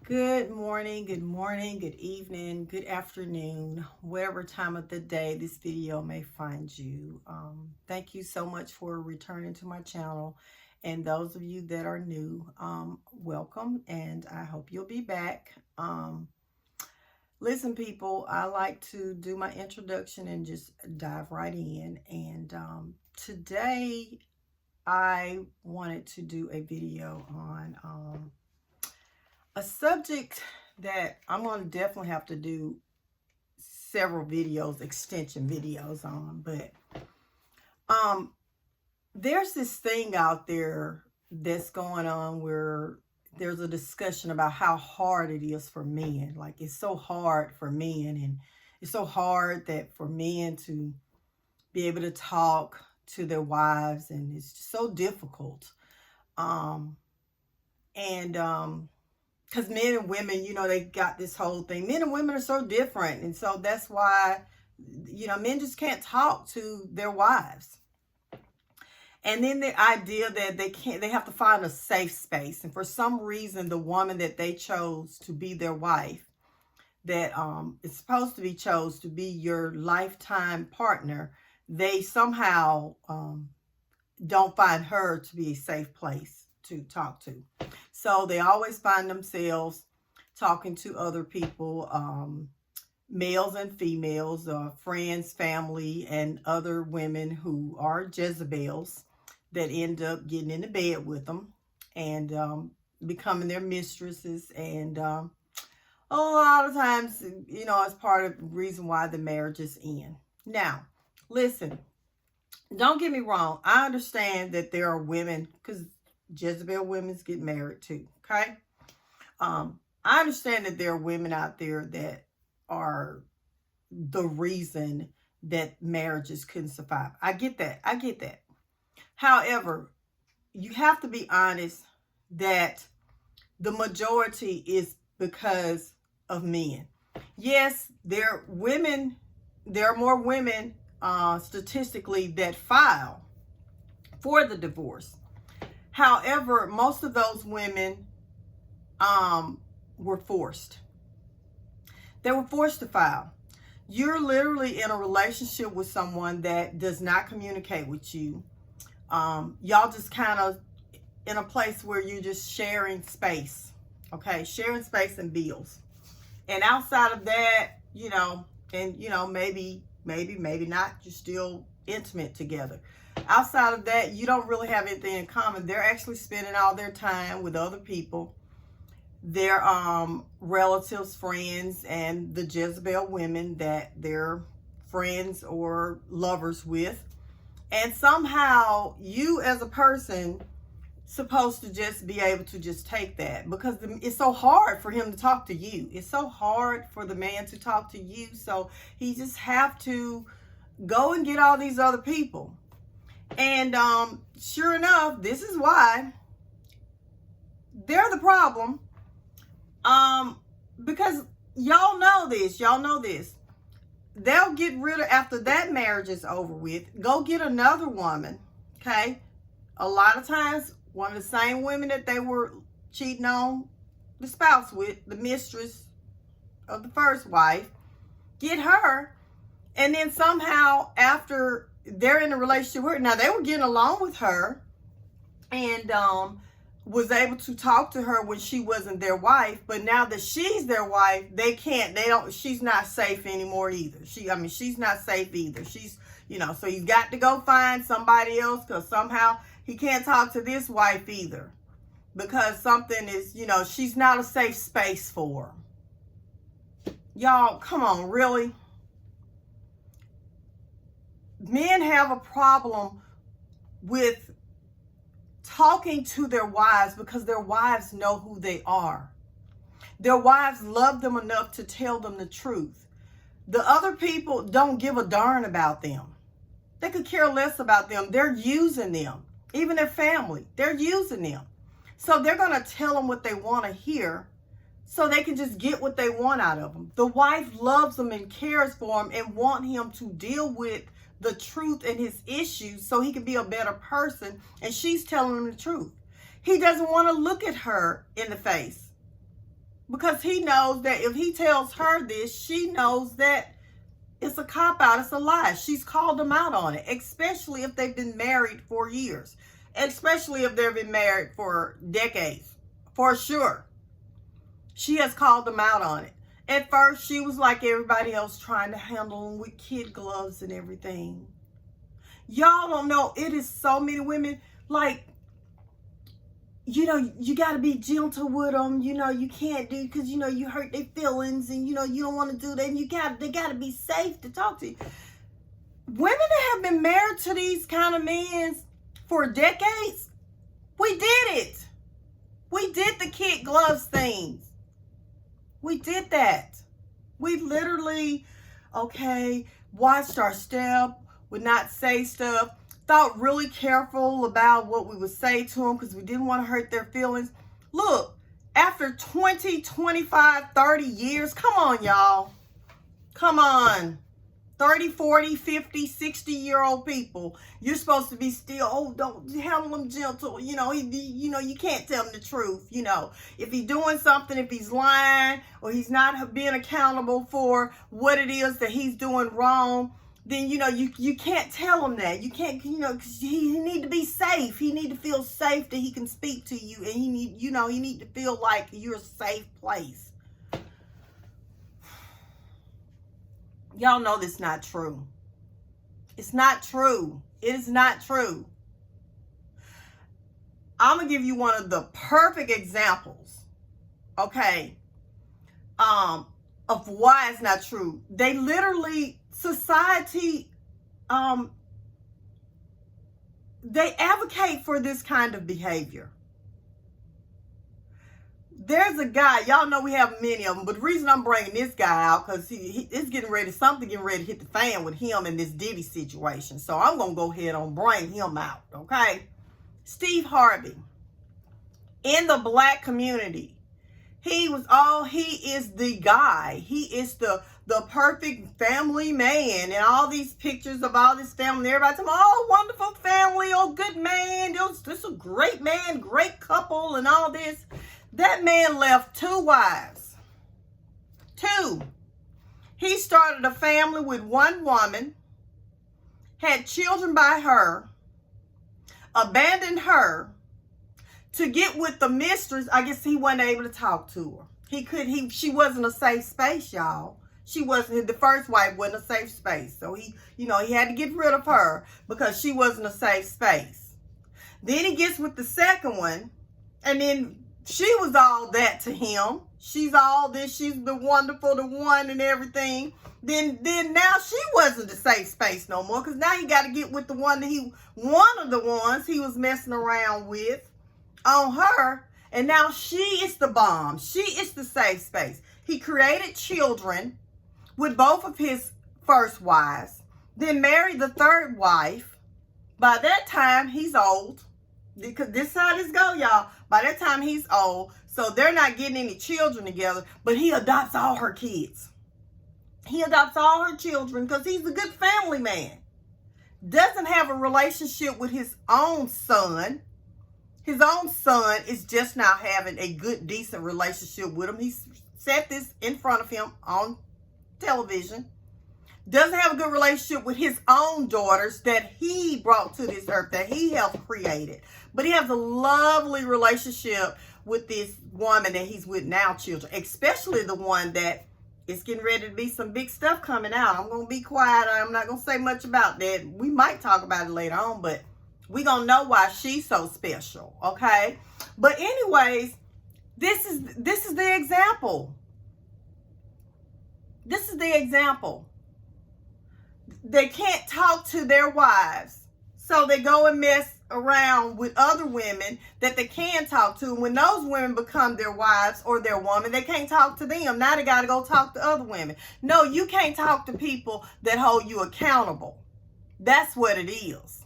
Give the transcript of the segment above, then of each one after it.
Good morning, good evening, good afternoon, whatever time of the day this video may find you. Thank you so much for returning to my channel. And those of you that are new, welcome, and I hope you'll be back. Listen, people, I like to do my introduction and just dive right in. And today I wanted to do a video on a subject that I'm going to definitely have to do several videos, extension videos on, but there's this thing out there that's going on where there's a discussion about how hard it is for men. Like, it's so hard for men, and it's so hard that for men to be able to talk to their wives, and it's so difficult. Because men and women, they got this whole thing. Men and women are so different. And so that's why, men just can't talk to their wives. And then the idea that they have to find a safe space. And for some reason, the woman that they chose to be their wife, that is supposed to be chose to be your lifetime partner, they somehow don't find her to be a safe place to talk to. So they always find themselves talking to other people, males and females, friends, family, and other women who are Jezebels that end up getting into bed with them and becoming their mistresses. And a lot of times, it's part of the reason why the marriages end. Now, listen, don't get me wrong. I understand that there are women, because Jezebel women get married too, okay? I understand that there are women out there that are the reason that marriages couldn't survive. I get that. However, you have to be honest that the majority is because of men. Yes, there are more women statistically that file for the divorce. However, most of those women were forced. They were forced to file. You're literally in a relationship with someone that does not communicate with you. Y'all just kind of in a place where you're just sharing space. Okay, sharing space and bills. And outside of that, maybe not, you're still intimate together. Outside of that, you don't really have anything in common. They're actually spending all their time with other people, their relatives, friends, and the Jezebel women that they're friends or lovers with. And somehow you as a person supposed to just be able to just take that, because it's so hard for him to talk to you. It's so hard for the man to talk to you. So he just have to go and get all these other people. And sure enough, this is why they're the problem. Because y'all know this. They'll get rid of, after that marriage is over with, go get another woman. Okay. A lot of times, one of the same women that they were cheating on the spouse with, the mistress of the first wife, get her. And then somehow after they're in a relationship with her, now they were getting along with her and was able to talk to her when she wasn't their wife. But now that she's their wife, she's not safe anymore either. She's not safe either. She's, so he's got to go find somebody else, because somehow he can't talk to this wife either, because something is, she's not a safe space for him. Y'all, come on, really? Men have a problem with talking to their wives because their wives know who they are. Their wives love them enough to tell them the truth. The other people don't give a darn about them. They could care less about them. They're using them. Even their family, they're using them. So they're going to tell them what they want to hear so they can just get what they want out of them. The wife loves them and cares for him and want him to deal with the truth and his issues so he can be a better person, and she's telling him the truth. He doesn't want to look at her in the face. Because he knows that if he tells her this, she knows that it's a cop-out, it's a lie. She's called him out on it, especially if they've been married for years. Especially if they've been married for decades. For sure. She has called him out on it. At first, she was like everybody else, trying to handle him with kid gloves and everything. Y'all don't know, it is so many women, like, you know, you got to be gentle with them. You know, you can't do, because, you know, you hurt their feelings and, you know, you don't want to do that. And they got to be safe to talk to you. Women that have been married to these kind of men for decades, we did it. We did the kid gloves things. We did that. We literally, okay, watched our step, would not say stuff. Thought really careful about what we would say to them because we didn't want to hurt their feelings. Look, after 20, 25, 30 years, come on, y'all. Come on. 30, 40, 50, 60-year-old people. You're supposed to be still, oh, don't handle them gentle. You know, you can't tell them the truth. You know, if he's doing something, if he's lying or he's not being accountable for what it is that he's doing wrong, then, you know, you can't tell him that. You can't, you know, because he need to be safe. He need to feel safe that he can speak to you. And he need to feel like you're a safe place. Y'all know this is not true. It's not true. It is not true. I'm going to give you one of the perfect examples, okay, of why it's not true. They literally, society, they advocate for this kind of behavior. There's a guy, y'all know we have many of them, but the reason I'm bringing this guy out, because it's getting ready to hit the fan with him in this Diddy situation. So I'm going to go ahead and bring him out, okay? Steve Harvey, in the black community, he is the guy. He is the perfect family man, and all these pictures of all this family, everybody talking, oh, wonderful family, oh, good man, this is a great man, great couple, and all this. That man left 2 wives. 2. He started a family with 1 woman, had children by her, abandoned her to get with the mistress. I guess he wasn't able to talk to her. She wasn't a safe space, y'all. She wasn't, the first wife wasn't a safe space. So he had to get rid of her because she wasn't a safe space. Then he gets with the second one, and then she was all that to him. She's all this. She's the wonderful, the one and everything. Then now she wasn't a safe space no more, because now he got to get with the one one of the ones he was messing around with on her. And now she is the bomb. She is the safe space. He created children with both of his first wives, then married the third wife. By that time, he's old. Because this is how this go, y'all. By that time, he's old. So they're not getting any children together. But he adopts all her kids. He adopts all her children because he's a good family man. Doesn't have a relationship with his own son. His own son is just now having a good, decent relationship with him. He said this in front of him on television. Doesn't have a good relationship with his own daughters that he brought to this earth, that he helped created. But he has a lovely relationship with this woman that he's with now, children. Especially the one that is getting ready to be some big stuff coming out. I'm going to be quiet. I'm not going to say much about that. We might talk about it later on, but we're going to know why she's so special, okay? But anyways, this is the example. This is the example. They can't talk to their wives, so they go and mess around with other women that they can talk to. When those women become their wives or their woman, they can't talk to them. Now they got to go talk to other women. No, you can't talk to people that hold you accountable. That's what it is.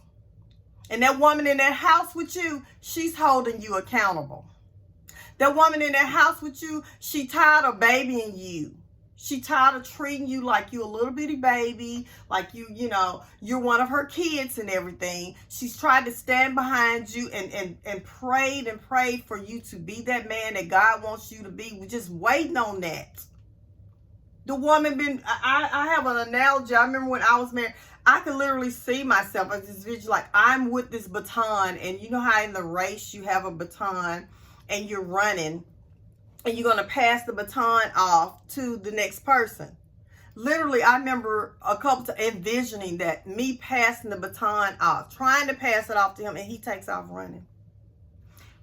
And that woman in that house with you, she's holding you accountable. That woman in that house with you, she tired of babying you. She tired of treating you like you a little bitty baby, like you're one of her kids and everything. She's tried to stand behind you and prayed for you to be that man that God wants you to be. We're just waiting on that. The woman I have an analogy. I remember when I was married, I could literally see myself as this visual, like I'm with this baton, and you know how in the race you have a baton and you're running and you're going to pass the baton off to the next person. Literally, I remember a couple times envisioning that, me passing the baton off, trying to pass it off to him, and he takes off running.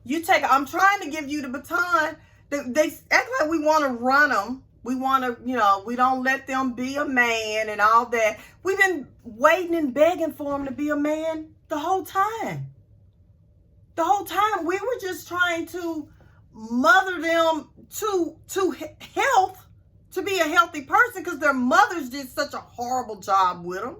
I'm trying to give you the baton. They act like we want to run them. We want to, we don't let them be a man and all that. We've been waiting and begging for him to be a man the whole time. The whole time we were just trying to mother them to health, to be a healthy person, because their mothers did such a horrible job with them.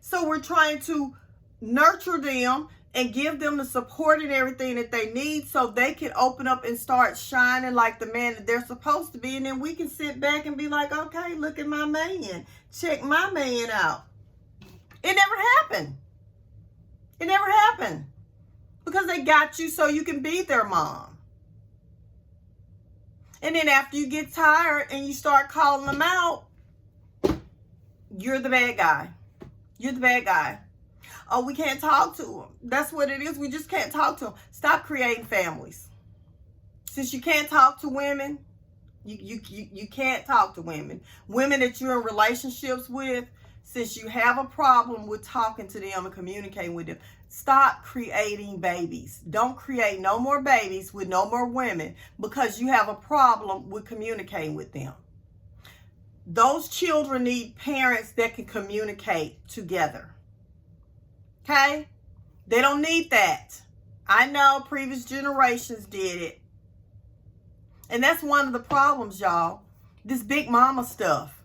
So we're trying to nurture them and give them the support and everything that they need so they can open up and start shining like the man that they're supposed to be. And then we can sit back and be like, okay, look at my man. Check my man out. It never happened. It never happened. Because they got you so you can be their mom. And then after you get tired and you start calling them out, you're the bad guy. You're the bad guy. Oh, we can't talk to them. That's what it is. We just can't talk to them. Stop creating families. Since you can't talk to women, you can't talk to women. Women that you're in relationships with, since you have a problem with talking to them and communicating with them, stop creating babies. Don't create no more babies with no more women because you have a problem with communicating with them. Those children need parents that can communicate together. Okay? They don't need that. I know previous generations did it. And that's one of the problems, y'all. This big mama stuff.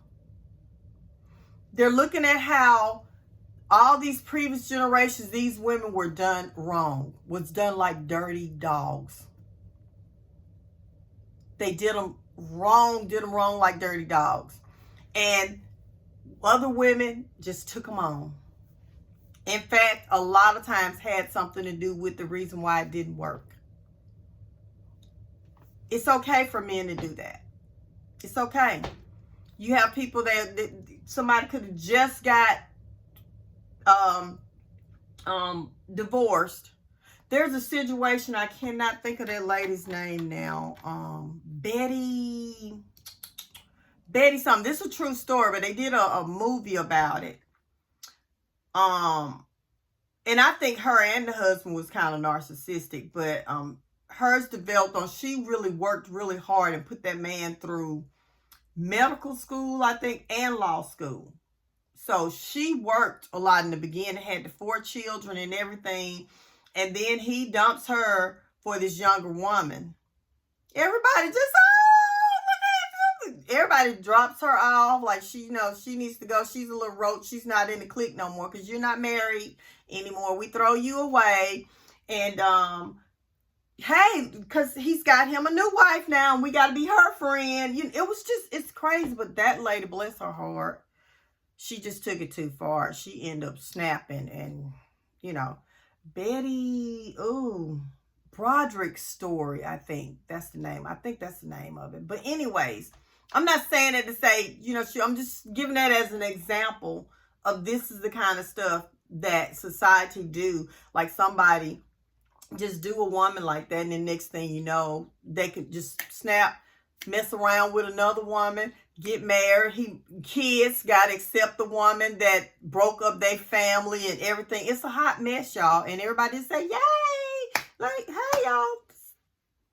They're looking at how all these previous generations, these women were done wrong. Was done like dirty dogs. They did them wrong like dirty dogs. And other women just took them on. In fact, a lot of times had something to do with the reason why it didn't work. It's okay for men to do that. It's okay. You have people that somebody could have just got divorced. There's a situation, I cannot think of that lady's name now. Betty something. This is a true story, but they did a movie about it. And I think her and the husband was kind of narcissistic, but hers developed on, she really worked really hard and put that man through medical school, I think, and law school. So she worked a lot in the beginning, had the 4 children and everything. And then he dumps her for this younger woman. Everybody just, everybody drops her off like she needs to go. She's a little roach. She's not in the clique no more because you're not married anymore. We throw you away. And hey, because he's got him a new wife now and we got to be her friend. It was just, it's crazy. But that lady, bless her heart, she just took it too far. She ended up snapping and, Betty, Broderick's Story, I think that's the name. I think that's the name of it. But anyways, I'm not saying that to say, I'm just giving that as an example of this is the kind of stuff that society do. Like somebody just do a woman like that and the next thing you know, they could just snap, mess around with another woman, get married, kids got to accept the woman that broke up their family and everything. It's a hot mess, y'all. And everybody say, yay! Like, hey, y'all,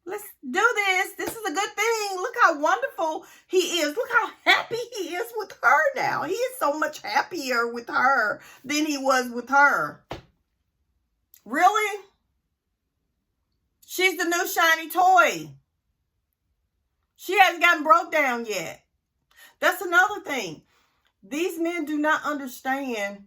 let's do this. This is a good thing. Look how wonderful he is. Look how happy he is with her now. He is so much happier with her than he was with her. Really? She's the new shiny toy. She hasn't gotten broke down yet. That's another thing. These men do not understand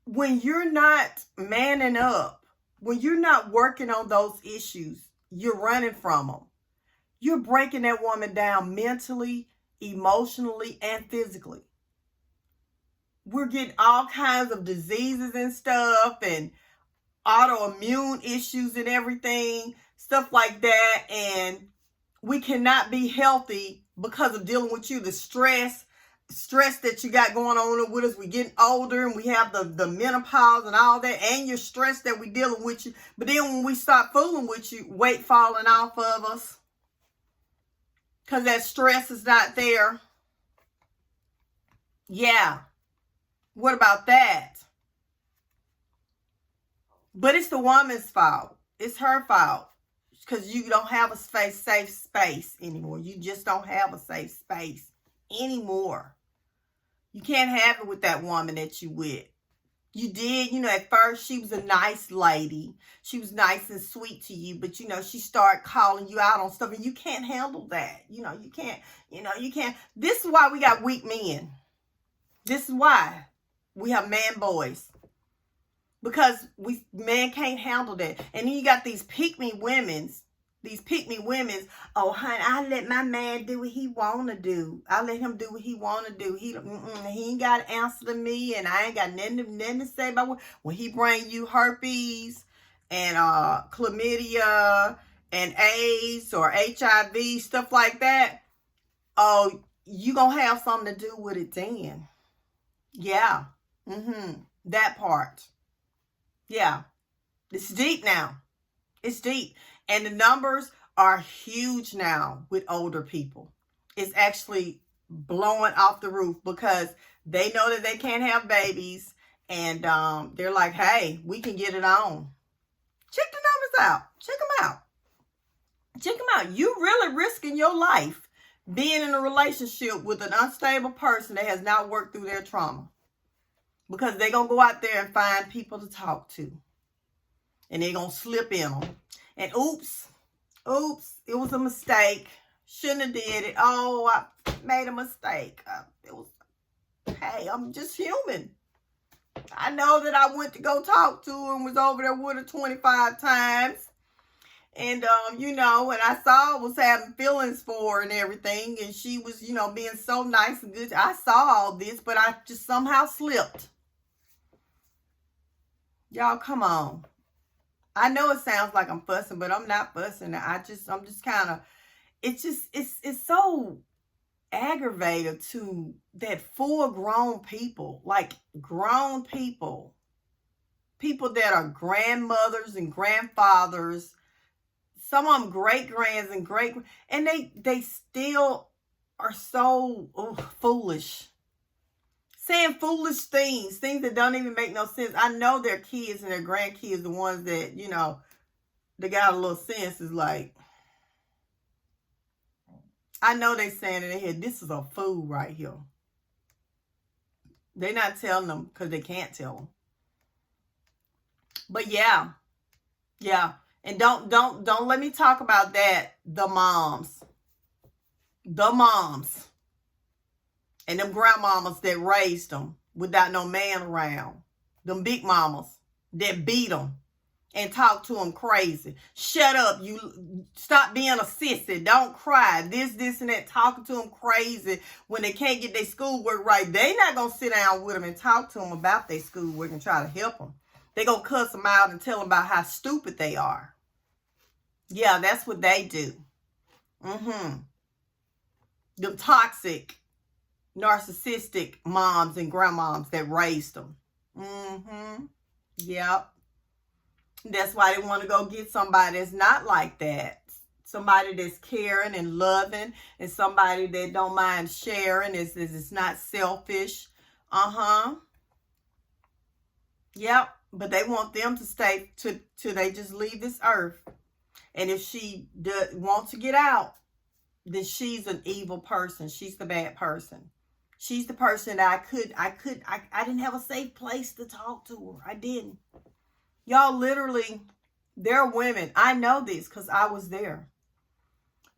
when you're not manning up, when you're not working on those issues, you're running from them. You're breaking that woman down mentally, emotionally, and physically. We're getting all kinds of diseases and stuff, and autoimmune issues and everything, stuff like that. And we cannot be healthy because of dealing with you. The stress that you got going on with us. We're getting older and we have the menopause and all that, and your stress that we dealing with you. But then when we start fooling with you, weight falling off of us because that stress is not there. Yeah. What about that? But it's the woman's fault. It's her fault. Because you don't have a safe space anymore. You just don't have a safe space anymore. You can't have it with that woman that you with. You did, at first she was a nice lady. She was nice and sweet to you. But, she started calling you out on stuff. And you can't handle that. You can't. This is why we got weak men. This is why we have man boys. Because men can't handle that. And then you got these pick-me women's. Oh, honey, I let my man do what he want to do. I let him do what he want to do. He ain't got to answer to me. And I ain't got nothing to say about when he bring you herpes and chlamydia and AIDS or HIV, stuff like that. Oh, you going to have something to do with it then. Yeah. That part. Yeah, it's deep now. It's deep. And the numbers are huge now with older people. It's actually blowing off the roof because they know that they can't have babies. And they're like, hey, we can get it on. Check the numbers out. Check them out. You really risking your life being in a relationship with an unstable person that has not worked through their trauma. Because they're going to go out there and find people to talk to. And they're going to slip in them. And oops, it was a mistake. Shouldn't have did it. Oh, I made a mistake. Hey, I'm just human. I know that I went to go talk to her and was over there with her 25 times. And, and I saw I was having feelings for her and everything. And she was, being so nice and good. I saw all this, but I just somehow slipped. Y'all, come on. I know it sounds like I'm fussing, but I'm not fussing. I'm just kind of, it's so aggravated to that full grown people, like grown people that are grandmothers and grandfathers, some of them great-grands and they still are so foolish. Saying foolish things that don't even make no sense. I know their kids and their grandkids, the ones that, they got a little sense, is like, I know they saying in their head, this is a fool right here. They're not telling them because they can't tell them. But yeah. And don't let me talk about that. The moms. And them grandmamas that raised them without no man around. Them big mamas that beat them and talk to them crazy. Shut up. You stop being a sissy. Don't cry. This, and that. Talking to them crazy when they can't get their schoolwork right. They not going to sit down with them and talk to them about their schoolwork and try to help them. They going to cuss them out and tell them about how stupid they are. Yeah, that's what they do. Them toxic, narcissistic moms and grandmoms that raised them. Yep. That's why they want to go get somebody that's not like that. Somebody that's caring and loving, and somebody that don't mind sharing, is not selfish. Yep. But they want them to stay till they just leave this earth. And if she wants to get out, then she's an evil person. She's the bad person. She's the person that I didn't have a safe place to talk to her. I didn't. Y'all, literally, there are women, I know this because I was there,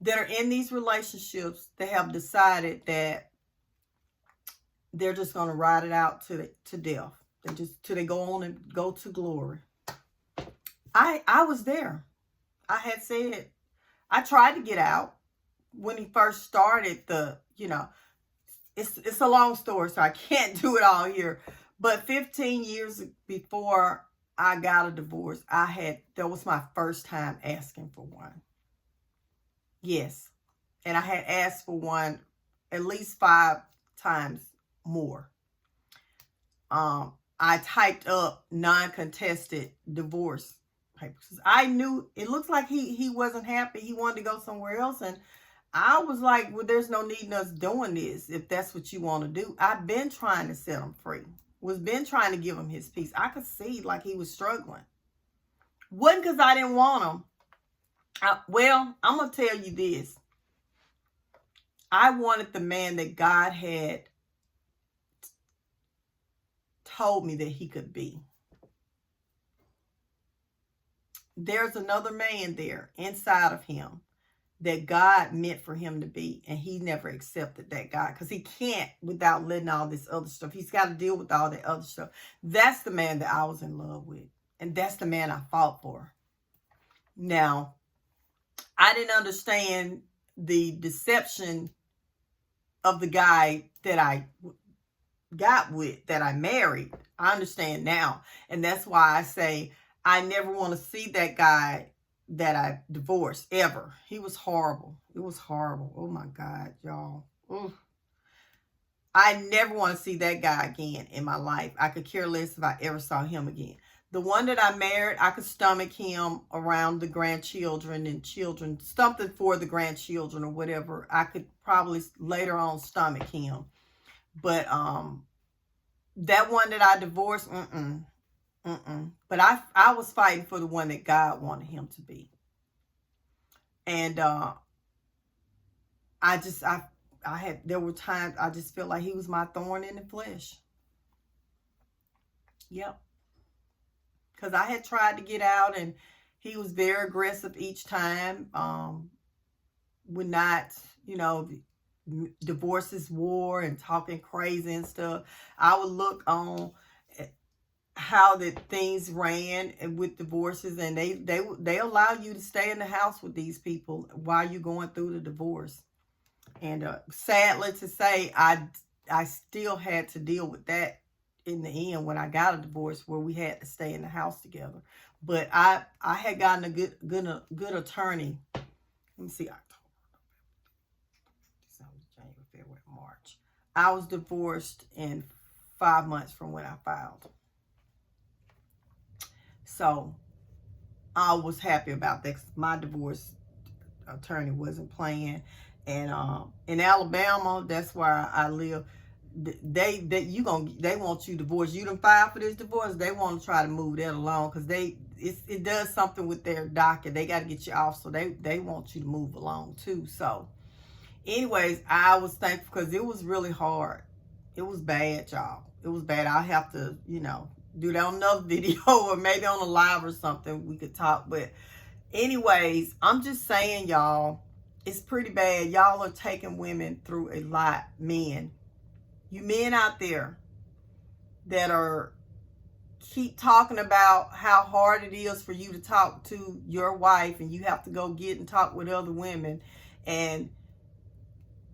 that are in these relationships that have decided that they're just going to ride it out to death. Till they go on and go to glory. I was there. I had said, I tried to get out. when he first started the, you know, it's a long story, so I can't do it all here. But 15 years before I got a divorce, that was my first time asking for one. Yes. And I had asked for one at least 5 times more. I typed up non-contested divorce papers. I knew it looks like he wasn't happy. He wanted to go somewhere else. And I was like, well, there's no need in us doing this if that's what you want to do. I've been trying to set him free. Been trying to give him his peace. I could see like he was struggling. Wasn't because I didn't want him. Well, I'm going to tell you this. I wanted the man that God had told me that he could be. There's another man there inside of him that God meant for him to be, and he never accepted that God, because he can't without letting all this other stuff. He's got to deal with all that other stuff. That's the man that I was in love with, and that's the man I fought for. Now, I didn't understand the deception of the guy that I got with, that I married. I understand now, and that's why I say I never want to see that guy that I divorced ever. He was horrible. It was horrible. Oh my God, y'all. Ooh. I never want to see that guy again in my life. I could care less if I ever saw him again. The one that I married, I could stomach him around the grandchildren and children, something for the grandchildren or whatever. I could probably later on stomach him. But that one that I divorced, But I was fighting for the one that God wanted him to be. And there were times I just felt like he was my thorn in the flesh. Yep. Because I had tried to get out, and he was very aggressive each time. Would not, divorces war and talking crazy and stuff. I would look on how that things ran with divorces, and they allow you to stay in the house with these people while you're going through the divorce. And sadly to say, I still had to deal with that in the end when I got a divorce, where we had to stay in the house together. But I had gotten a good attorney. Let me see, October, December, January, February, March. I was divorced in 5 months from when I filed. So I was happy about that, 'cause my divorce attorney wasn't playing. And in Alabama, that's where I live. They want you divorced. You done filed for this divorce. They want to try to move that along, because it does something with their docket. They got to get you off, so they want you to move along too. So, anyways, I was thankful, because it was really hard. It was bad, y'all. It was bad. I'll have to, do that on another video, or maybe on a live or something we could talk. But anyways, I'm just saying, y'all, it's pretty bad. Y'all are taking women through a lot. Men, you men out there that keep talking about how hard it is for you to talk to your wife, and you have to go get and talk with other women, and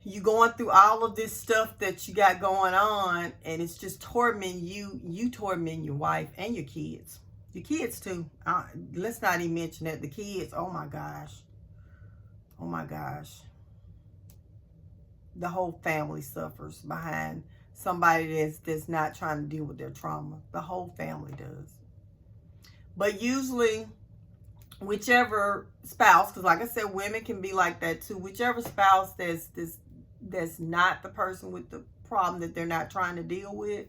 you going through all of this stuff that you got going on, and it's just tormenting you. You torment your wife and your kids. Your kids too. Let's not even mention that. The kids, oh my gosh. Oh my gosh. The whole family suffers behind somebody that's not trying to deal with their trauma. The whole family does. But usually, whichever spouse, because like I said, women can be like that too. Whichever spouse that's not the person with the problem that they're not trying to deal with,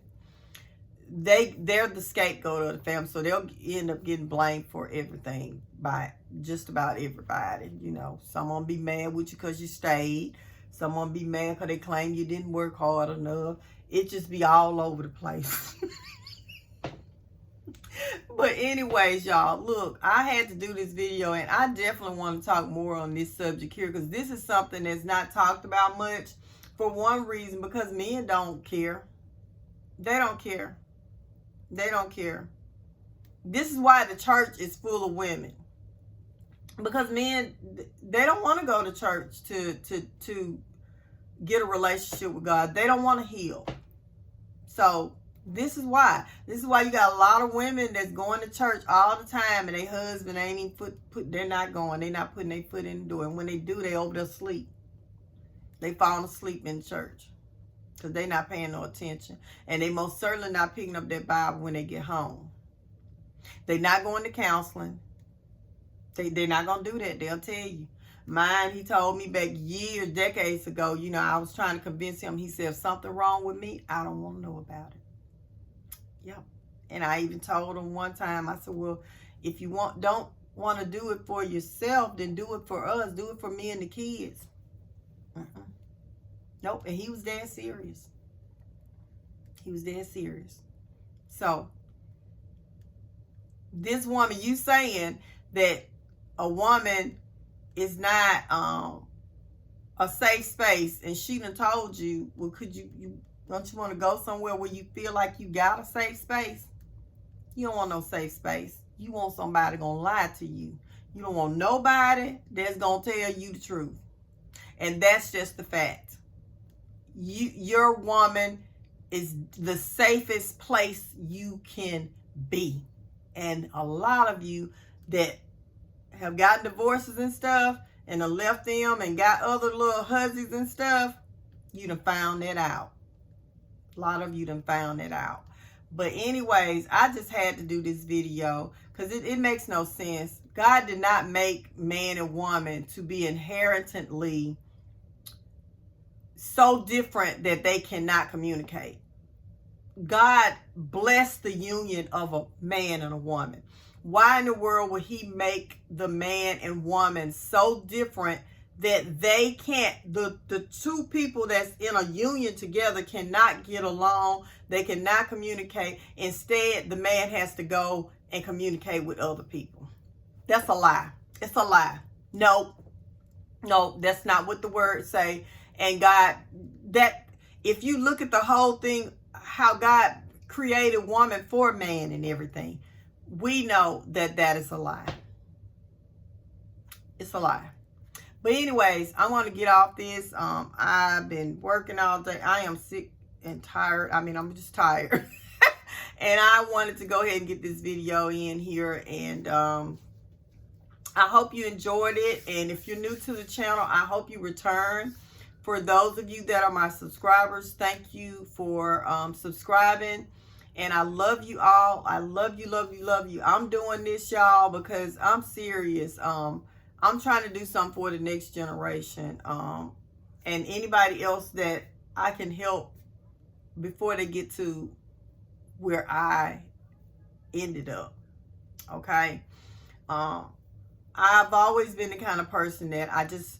they're the scapegoat of the family, so they'll end up getting blamed for everything by just about everybody. Someone be mad with you because you stayed. Someone be mad because they claim you didn't work hard enough. It just be all over the place. But anyways, y'all, look, I had to do this video, and I definitely want to talk more on this subject here, because this is something that's not talked about much, for one reason, because men don't care. They don't care. They don't care. This is why the church is full of women. Because men, they don't want to go to church to get a relationship with God. They don't want to heal. So this is why. This is why you got a lot of women that's going to church all the time, and their husband ain't even they're not going. They're not putting their foot in the door. And when they do, they over there asleep. They falling asleep in church because they're not paying no attention. And they most certainly not picking up their Bible when they get home. They're not going to counseling. They're not going to do that. They'll tell you. Mine, he told me back years, decades ago, you know, I was trying to convince him. He said, if something wrong with me, I don't want to know about it. Yep. And I even told him one time, I said, well, if you don't want to do it for yourself, then do it for us. Do it for me and the kids. Nope. And he was dead serious. He was dead serious. So, this woman, you saying that a woman is not a safe space, and she done told you, well, could you don't you want to go somewhere where you feel like you got a safe space? You don't want no safe space. You want somebody gonna lie to you. You don't want nobody that's gonna tell you the truth. And that's just the fact. Your woman is the safest place you can be. And a lot of you that have gotten divorces and stuff and have left them and got other little hussies and stuff, you done found that out. A lot of you done found that out. But anyways, I just had to do this video because it makes no sense. God did not make man and woman to be inherently so different that they cannot communicate. God blessed the union of a man and a woman. Why in the world would he make the man and woman so different that they can't, the two people that's in a union together cannot get along, they cannot communicate. Instead, the man has to go and communicate with other people. That's a lie. It's a lie. No, that's not what the words say. And God, that if you look at the whole thing, how God created woman for man and everything, we know that that is a lie. It's a lie. But anyways, I want to get off this. I've been working all day. I am sick and tired. I mean, I'm just tired. And I wanted to go ahead and get this video in here. And I hope you enjoyed it. And if you're new to the channel, I hope you return. For those of you that are my subscribers, thank you for subscribing. And I love you all. I love you, love you, love you. I'm doing this, y'all, because I'm serious. I'm trying to do something for the next generation. And anybody else that I can help before they get to where I ended up. Okay? I've always been the kind of person that I just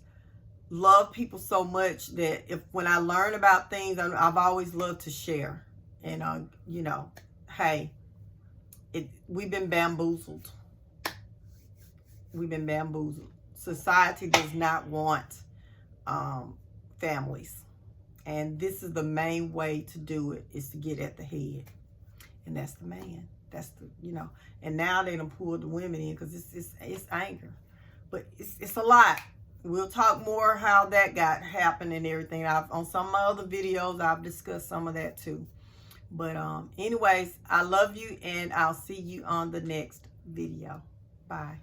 love people so much that when I learn about things, I've always loved to share. And, you know, hey, we've been bamboozled. We've been bamboozled. Society does not want families. And this is the main way to do it, is to get at the head. And that's the man. That's the, you know. And now they done pulled the women in because it's anger. But it's a lot. We'll talk more how that happened and everything. On some of my other videos, I've discussed some of that too. But anyways, I love you, and I'll see you on the next video. Bye.